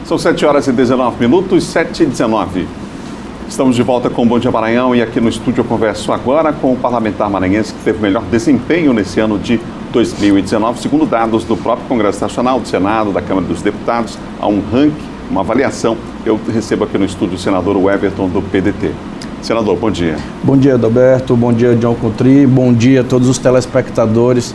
São 7h19, 7h19. Estamos de volta com o Bom Dia Maranhão e aqui no estúdio eu converso agora com o parlamentar maranhense que teve o melhor desempenho nesse ano de 2019, segundo dados do próprio Congresso Nacional, do Senado, da Câmara dos Deputados. Há um ranking, uma avaliação. Eu recebo aqui no estúdio o senador Everton, do PDT. Senador, bom dia. Bom dia, Adalberto. Bom dia, John Coutry. Bom dia a todos os telespectadores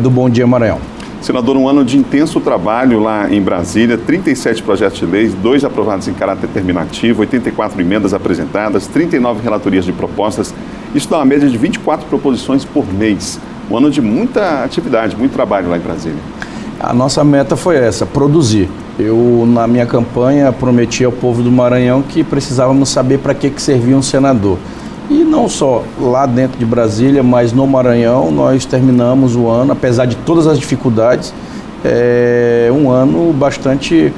do Bom Dia Maranhão. Senador, um ano de intenso trabalho lá em Brasília, 37 projetos de leis, 2 aprovados em caráter terminativo, 84 emendas apresentadas, 39 relatorias de propostas. Isso dá uma média de 24 proposições por mês. Um ano de muita atividade, muito trabalho lá em Brasília. A nossa meta foi essa, produzir. Eu, na minha campanha, prometi ao povo do Maranhão que precisávamos saber para que servia um senador. E não só lá dentro de Brasília, mas no Maranhão, nós terminamos o ano, apesar de todas as dificuldades, um ano bastante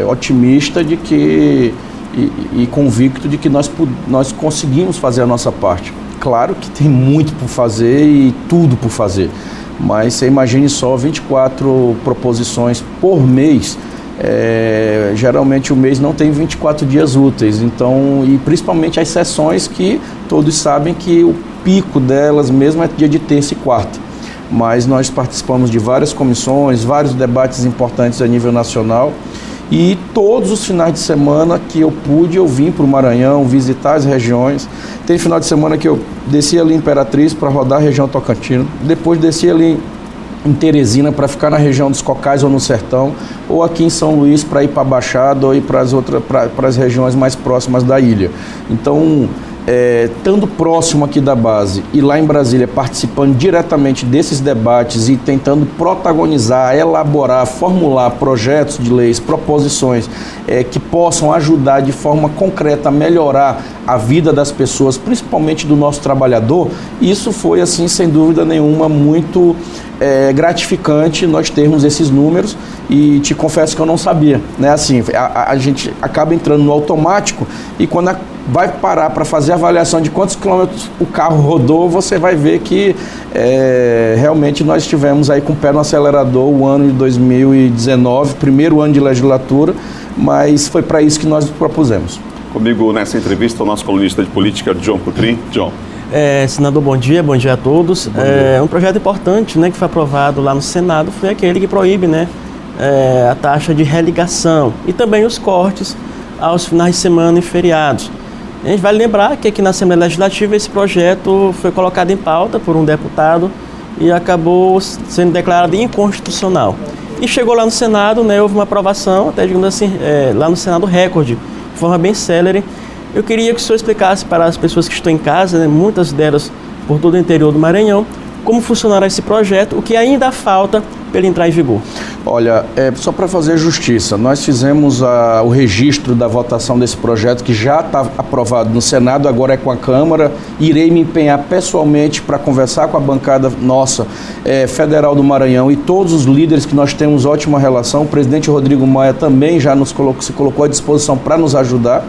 otimista de que, e convicto de que nós conseguimos fazer a nossa parte. Claro que tem muito por fazer e tudo por fazer, mas você imagine só 24 proposições por mês. Geralmente o mês não tem 24 dias úteis, então, e principalmente as sessões que todos sabem que o pico delas mesmo é dia de terça e quarta. Mas nós participamos de várias comissões, vários debates importantes a nível nacional, e todos os finais de semana que eu pude, eu vim para o Maranhão visitar as regiões. Tem final de semana que eu desci ali em Imperatriz para rodar a região Tocantins, depois desci ali em Teresina para ficar na região dos Cocais ou no Sertão, ou aqui em São Luís para ir para a Baixada ou ir para as regiões mais próximas da ilha. Então, estando próximo aqui da base e lá em Brasília participando diretamente desses debates e tentando protagonizar, elaborar, formular projetos de leis, proposições que possam ajudar de forma concreta a melhorar a vida das pessoas, principalmente do nosso trabalhador, isso foi, assim, sem dúvida nenhuma, muito gratificante nós termos esses números, e te confesso que eu não sabia, né? Assim, a gente acaba entrando no automático e quando vai parar para fazer a avaliação de quantos quilômetros o carro rodou, você vai ver que realmente nós estivemos aí com o pé no acelerador o ano de 2019, primeiro ano de legislatura, mas foi para isso que nós nos propusemos. Comigo nessa entrevista o nosso colunista de política, John Coutry. John. Senador, bom dia a todos. Um projeto importante, né, que foi aprovado lá no Senado foi aquele que proíbe, né, a taxa de religação e também os cortes aos finais de semana e feriados. A gente vai lembrar que aqui na Assembleia Legislativa esse projeto foi colocado em pauta por um deputado e acabou sendo declarado inconstitucional. E chegou lá no Senado, né, houve uma aprovação, até digamos assim, lá no Senado recorde, de forma bem célere. Eu queria que o senhor explicasse para as pessoas que estão em casa, né, muitas delas por todo o interior do Maranhão, como funcionará esse projeto, o que ainda falta para ele entrar em vigor. Olha, só para fazer justiça, nós fizemos o registro da votação desse projeto que já está aprovado no Senado, agora é com a Câmara. Irei me empenhar pessoalmente para conversar com a bancada nossa federal do Maranhão e todos os líderes que nós temos ótima relação. O presidente Rodrigo Maia também já se colocou à disposição para nos ajudar.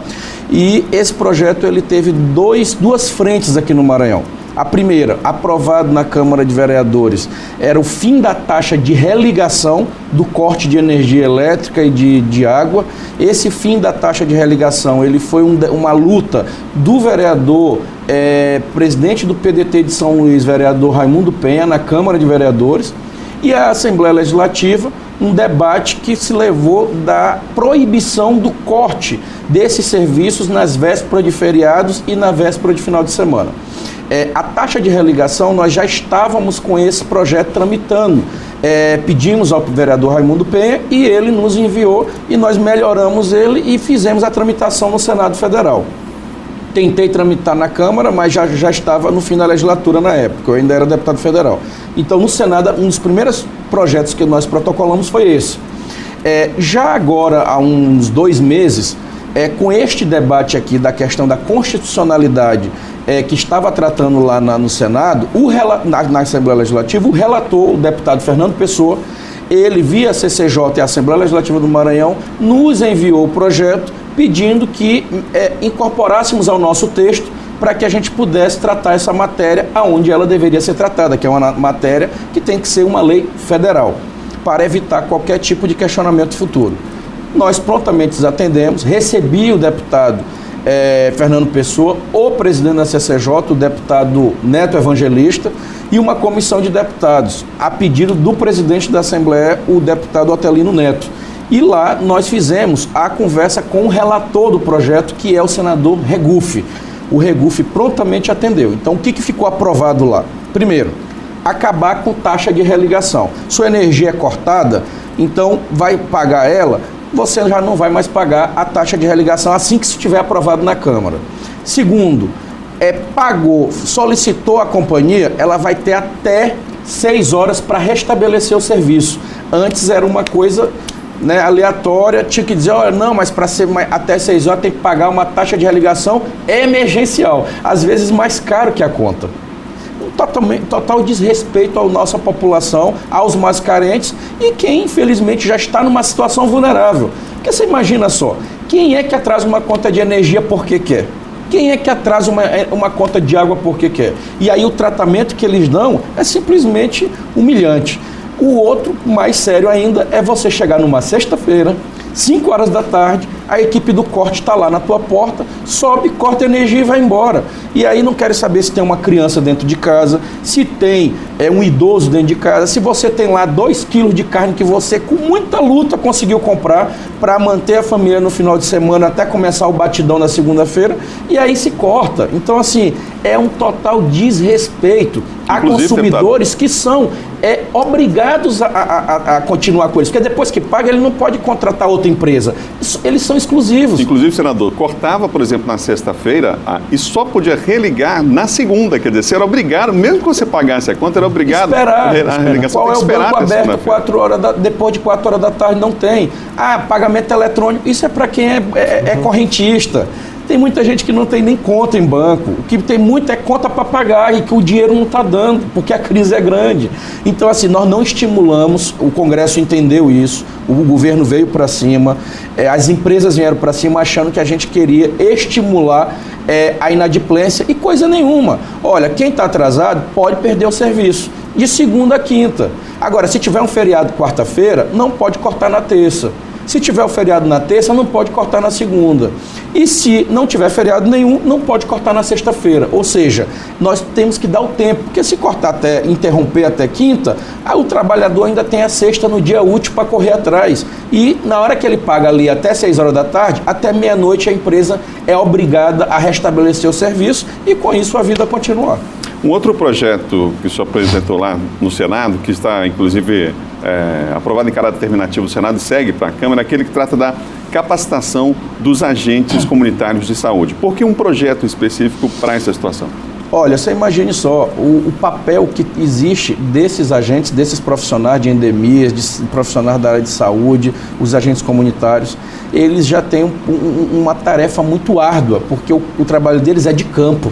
E esse projeto ele teve duas frentes aqui no Maranhão. A primeira, aprovado na Câmara de Vereadores, era o fim da taxa de religação do corte de energia elétrica e de água. Esse fim da taxa de religação ele foi uma luta do vereador, presidente do PDT de São Luís, vereador Raimundo Penha, na Câmara de Vereadores, e a Assembleia Legislativa, um debate que se levou da proibição do corte desses serviços nas vésperas de feriados e na véspera de final de semana. A taxa de religação, nós já estávamos com esse projeto tramitando. Pedimos ao vereador Raimundo Penha e ele nos enviou e nós melhoramos ele e fizemos a tramitação no Senado Federal. Tentei tramitar na Câmara, mas já estava no fim da legislatura na época, eu ainda era deputado federal. Então, no Senado, um dos primeiros projetos que nós protocolamos foi esse. Já agora, há uns 2 meses, com este debate aqui da questão da constitucionalidade que estava tratando lá no Senado, na Assembleia Legislativa, o relator, o deputado Fernando Pessoa, ele, via CCJ e a Assembleia Legislativa do Maranhão, nos enviou o projeto pedindo que incorporássemos ao nosso texto para que a gente pudesse tratar essa matéria aonde ela deveria ser tratada, que é uma matéria que tem que ser uma lei federal, para evitar qualquer tipo de questionamento futuro. Nós prontamente atendemos, recebi o deputado Fernando Pessoa, o presidente da CCJ, o deputado Neto Evangelista, e uma comissão de deputados, a pedido do presidente da Assembleia, o deputado Otelino Neto. E lá nós fizemos a conversa com o relator do projeto, que é o senador Regufe. O Regufe prontamente atendeu. Então, o que ficou aprovado lá? Primeiro, acabar com taxa de religação. Sua energia é cortada, então vai pagar ela, você já não vai mais pagar a taxa de religação assim que estiver aprovado na Câmara. Segundo, pagou, solicitou a companhia, ela vai ter até 6 horas para restabelecer o serviço. Antes era uma coisa, né, aleatória, tinha que dizer, olha, não, mas para ser até 6 horas tem que pagar uma taxa de religação emergencial, às vezes mais caro que a conta. Total desrespeito à nossa população, aos mais carentes e quem, infelizmente, já está numa situação vulnerável. Porque você imagina só, quem é que atrasa uma conta de energia porque quer? Quem é que atrasa uma conta de água porque quer? E aí o tratamento que eles dão é simplesmente humilhante. O outro, mais sério ainda, é você chegar numa sexta-feira, 5 horas da tarde, a equipe do corte está lá na tua porta, sobe, corta energia e vai embora. E aí não quero saber se tem uma criança dentro de casa, se tem um idoso dentro de casa, se você tem lá 2 quilos de carne que você com muita luta conseguiu comprar para manter a família no final de semana até começar o batidão na segunda-feira, e aí se corta. Então, assim, é um total desrespeito a consumidores que são obrigados a continuar com eles, porque depois que paga ele não pode contratar outra empresa. Eles são exclusivos. Inclusive, senador, cortava, por exemplo, na sexta-feira e só podia religar na segunda, quer dizer, você era obrigado, mesmo que você pagasse a conta, era obrigado a religar. Qual é o banco aberto 4 horas depois de 4 horas da tarde? Não tem. Pagamento eletrônico, isso é para quem é correntista. Tem muita gente que não tem nem conta em banco, o que tem muito é conta para pagar e que o dinheiro não está dando, porque a crise é grande. Então, assim, nós não estimulamos, o Congresso entendeu isso, o governo veio para cima, as empresas vieram para cima achando que a gente queria estimular a inadimplência e coisa nenhuma. Olha, quem está atrasado pode perder o serviço, de segunda a quinta. Agora, se tiver um feriado quarta-feira, não pode cortar na terça. Se tiver o feriado na terça, não pode cortar na segunda. E se não tiver feriado nenhum, não pode cortar na sexta-feira. Ou seja, nós temos que dar o tempo, porque se cortar interromper até quinta, o trabalhador ainda tem a sexta no dia útil para correr atrás. E na hora que ele paga ali até 6 horas da tarde, até meia-noite a empresa é obrigada a restabelecer o serviço e com isso a vida continuar. Um outro projeto que o senhor apresentou lá no Senado, que está inclusive aprovado em caráter terminativo do Senado e segue para a Câmara, é aquele que trata da capacitação dos agentes comunitários de saúde. Por que um projeto específico para essa situação? Olha, você imagine só, o papel que existe desses agentes, desses profissionais de endemias, de profissionais da área de saúde, os agentes comunitários, eles já têm uma tarefa muito árdua, porque o trabalho deles é de campo.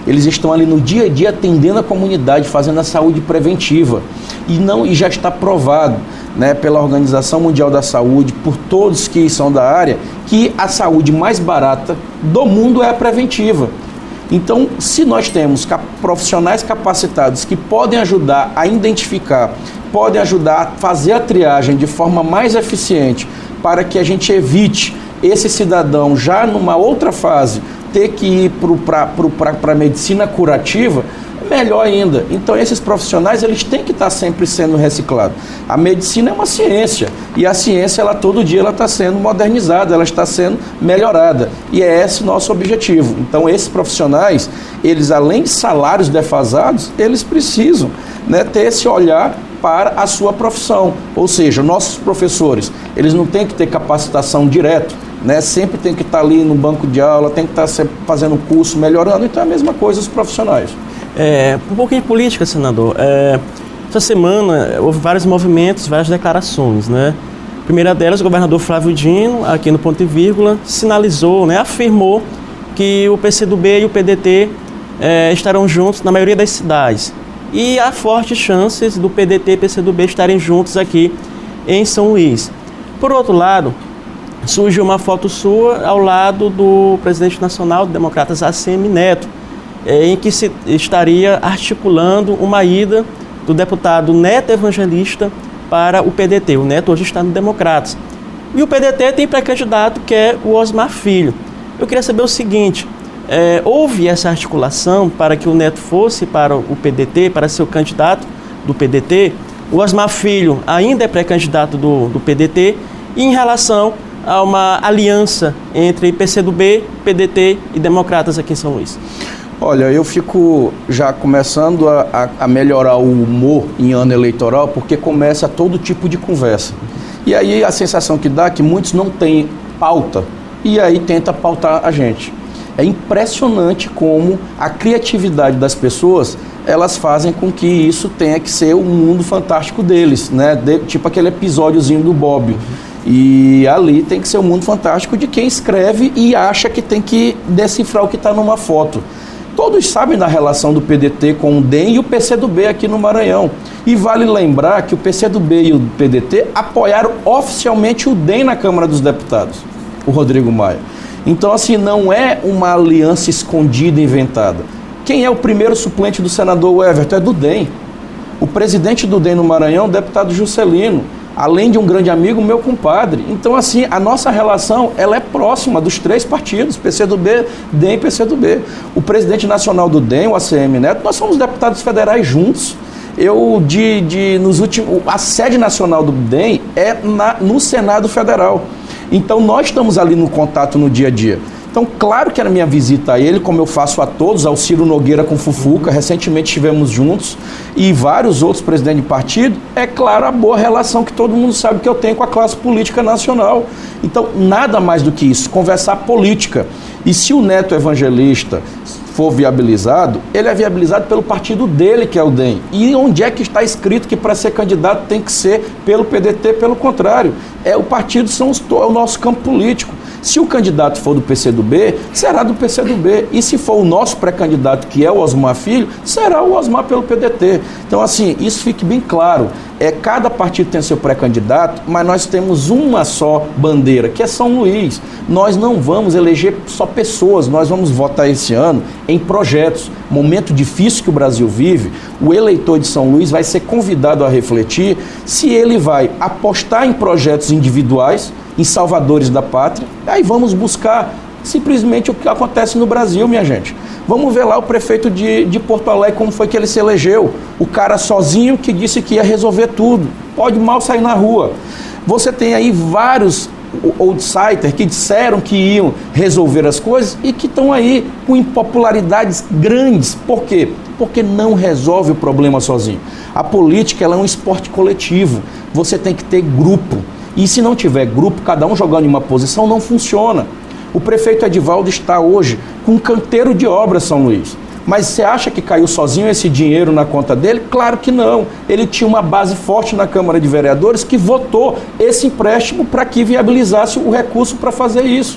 Eles estão ali no dia a dia atendendo a comunidade, fazendo a saúde preventiva. E já está provado, né, pela Organização Mundial da Saúde, por todos que são da área, que a saúde mais barata do mundo é a preventiva. Então, se nós temos profissionais capacitados que podem ajudar a identificar, podem ajudar a fazer a triagem de forma mais eficiente para que a gente evite esse cidadão já numa outra fase ter que ir para a medicina curativa, melhor ainda. Então, esses profissionais, eles têm que estar sempre sendo reciclados. A medicina é uma ciência, e a ciência, todo dia, ela está sendo modernizada, ela está sendo melhorada, e é esse nosso objetivo. Então, esses profissionais, eles, além de salários defasados, eles precisam, né, ter esse olhar para a sua profissão. Ou seja, nossos professores, eles não têm que ter capacitação direto, né? Sempre tem que estar ali no banco de aula, tem que estar sempre fazendo curso, melhorando. Então é a mesma coisa os profissionais. Um pouquinho de política, senador. Essa semana houve vários movimentos, várias declarações, né? A primeira delas, o governador Flávio Dino, aqui no Ponto e Vírgula, sinalizou, né, afirmou que o PCdoB e o PDT estarão juntos na maioria das cidades. E há fortes chances do PDT e PCdoB estarem juntos aqui em São Luís. Por outro lado, surgiu uma foto sua ao lado do presidente nacional do Democratas, ACM Neto, em que se estaria articulando uma ida do deputado Neto Evangelista para o PDT. O Neto hoje está no Democratas. E o PDT tem pré-candidato que é o Osmar Filho. Eu queria saber o seguinte, houve essa articulação para que o Neto fosse para o PDT, para ser o candidato do PDT? O Osmar Filho ainda é pré-candidato do PDT, e em relação a uma aliança entre PCdoB, PDT e Democratas aqui em São Luís? Olha, eu fico já começando a melhorar o humor em ano eleitoral, porque começa todo tipo de conversa. E aí a sensação que dá é que muitos não têm pauta, e aí tenta pautar a gente. É impressionante como a criatividade das pessoas, elas fazem com que isso tenha que ser o mundo fantástico deles, né? Tipo aquele episódiozinho do Bob. E ali tem que ser o mundo fantástico de quem escreve e acha que tem que decifrar o que está numa foto. Todos sabem da relação do PDT com o DEM e o PCdoB aqui no Maranhão. E vale lembrar que o PCdoB e o PDT apoiaram oficialmente o DEM na Câmara dos Deputados, o Rodrigo Maia. Então, assim, não é uma aliança escondida, inventada. Quem é o primeiro suplente do senador Everton? É do DEM. O presidente do DEM no Maranhão, o deputado Juscelino, além de um grande amigo, meu compadre. Então, assim, a nossa relação, ela é próxima dos três partidos, PCdoB, DEM e PCdoB. O presidente nacional do DEM, o ACM Neto, nós somos deputados federais juntos. A sede nacional do DEM é no Senado Federal. Então, nós estamos ali no contato no dia a dia. Então, claro que na minha visita a ele, como eu faço a todos, ao Ciro Nogueira com Fufuca, recentemente estivemos juntos, e vários outros presidentes de partido, é claro a boa relação que todo mundo sabe que eu tenho com a classe política nacional. Então, nada mais do que isso, conversar política. E se o Neto Evangelista for viabilizado, ele é viabilizado pelo partido dele, que é o DEM. E onde é que está escrito que para ser candidato tem que ser pelo PDT? Pelo contrário, o partido é o nosso campo político. Se o candidato for do PCdoB, será do PCdoB. E se for o nosso pré-candidato, que é o Osmar Filho, será o Osmar pelo PDT. Então, assim, isso fique bem claro. Cada partido tem seu pré-candidato, mas nós temos uma só bandeira, que é São Luís. Nós não vamos eleger só pessoas, nós vamos votar esse ano em projetos. Momento difícil que o Brasil vive, o eleitor de São Luís vai ser convidado a refletir se ele vai apostar em projetos individuais, em salvadores da pátria. Aí vamos buscar simplesmente o que acontece no Brasil, minha gente. Vamos ver lá o prefeito de Porto Alegre, como foi que ele se elegeu. O cara sozinho que disse que ia resolver tudo. Pode mal sair na rua. Você tem aí vários outsiders que disseram que iam resolver as coisas e que estão aí com impopularidades grandes. Por quê? Porque não resolve o problema sozinho. A política ela é um esporte coletivo. Você tem que ter grupo. E se não tiver grupo, cada um jogando em uma posição, não funciona. O prefeito Edivaldo está hoje com um canteiro de obras, São Luís. Mas você acha que caiu sozinho esse dinheiro na conta dele? Claro que não. Ele tinha uma base forte na Câmara de Vereadores que votou esse empréstimo para que viabilizasse o recurso para fazer isso.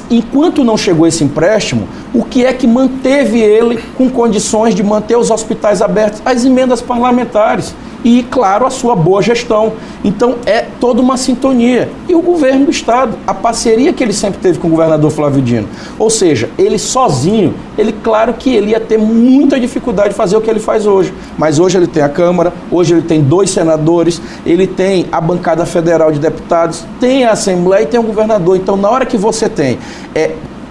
Enquanto não chegou esse empréstimo, o que é que manteve ele com condições de manter os hospitais abertos? As emendas parlamentares. E, claro, a sua boa gestão. Então, é toda uma sintonia. E o governo do Estado, a parceria que ele sempre teve com o governador Flávio Dino. Ou seja, ele sozinho, claro que ele ia ter muita dificuldade de fazer o que ele faz hoje. Mas hoje ele tem a Câmara, hoje ele tem 2 senadores, ele tem a bancada federal de deputados, tem a Assembleia e tem o governador. Então, na hora que você tem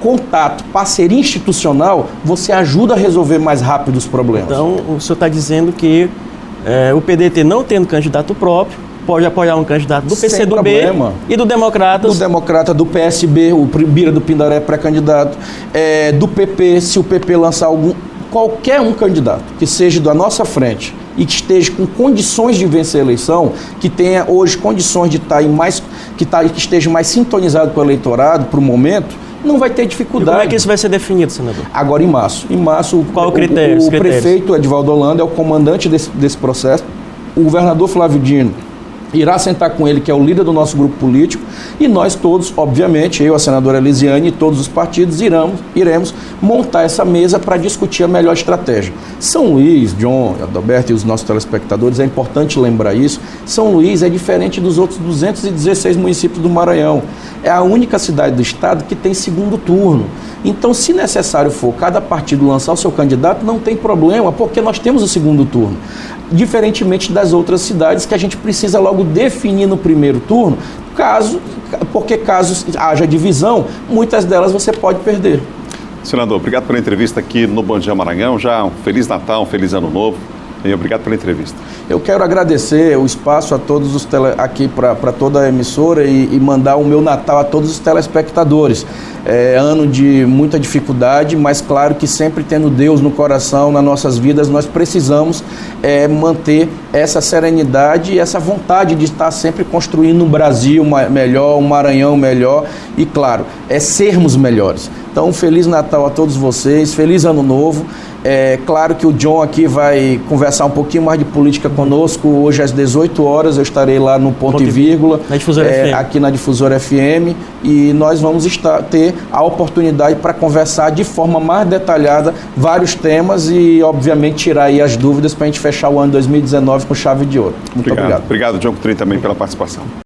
contato, parceria institucional, você ajuda a resolver mais rápido os problemas. Então, o senhor está dizendo que o PDT, não tendo candidato próprio, pode apoiar um candidato do PCdoB e do Democratas. Do Democrata, do PSB, o Bira do Pindaré pré-candidato, do PP, se o PP lançar qualquer um candidato que seja da nossa frente e que esteja com condições de vencer a eleição, que tenha hoje condições de estar que esteja mais sintonizado com o eleitorado para o momento, não vai ter dificuldade. E como é que isso vai ser definido, senador? Agora em março. Em março, qual o critério? O prefeito Edivaldo Holanda é o comandante desse processo. O governador Flávio Dino irá sentar com ele, que é o líder do nosso grupo político, e nós todos, obviamente, eu, a senadora Elisiane e todos os partidos, iremos montar essa mesa para discutir a melhor estratégia. São Luís, John, Adalberto e os nossos telespectadores, é importante lembrar isso, São Luís é diferente dos outros 216 municípios do Maranhão. É a única cidade do estado que tem segundo turno. Então, se necessário for cada partido lançar o seu candidato, não tem problema, porque nós temos o segundo turno. Diferentemente das outras cidades que a gente precisa logo definir no primeiro turno porque caso haja divisão, muitas delas você pode perder. Senador, obrigado pela entrevista aqui no Bom Dia Maranhão. Já um Feliz Natal, um Feliz Ano Novo. E obrigado pela entrevista. Eu quero agradecer o espaço a todos os aqui para toda a emissora e mandar o meu Natal a todos os telespectadores. É ano de muita dificuldade, mas claro que sempre tendo Deus no coração, nas nossas vidas, nós precisamos manter essa serenidade e essa vontade de estar sempre construindo um Brasil melhor, um Maranhão melhor e, claro, sermos melhores. Então, um Feliz Natal a todos vocês, Feliz Ano Novo. É claro que o John aqui vai conversar um pouquinho mais de política conosco. Hoje às 18 horas eu estarei lá no Ponto e Vírgula, na Difusora FM. Aqui na Difusora FM, e nós vamos ter a oportunidade para conversar de forma mais detalhada vários temas e, obviamente, tirar aí as dúvidas para a gente fechar o ano 2019 com chave de ouro. Muito obrigado. Obrigado, John Coutrin, também pela participação.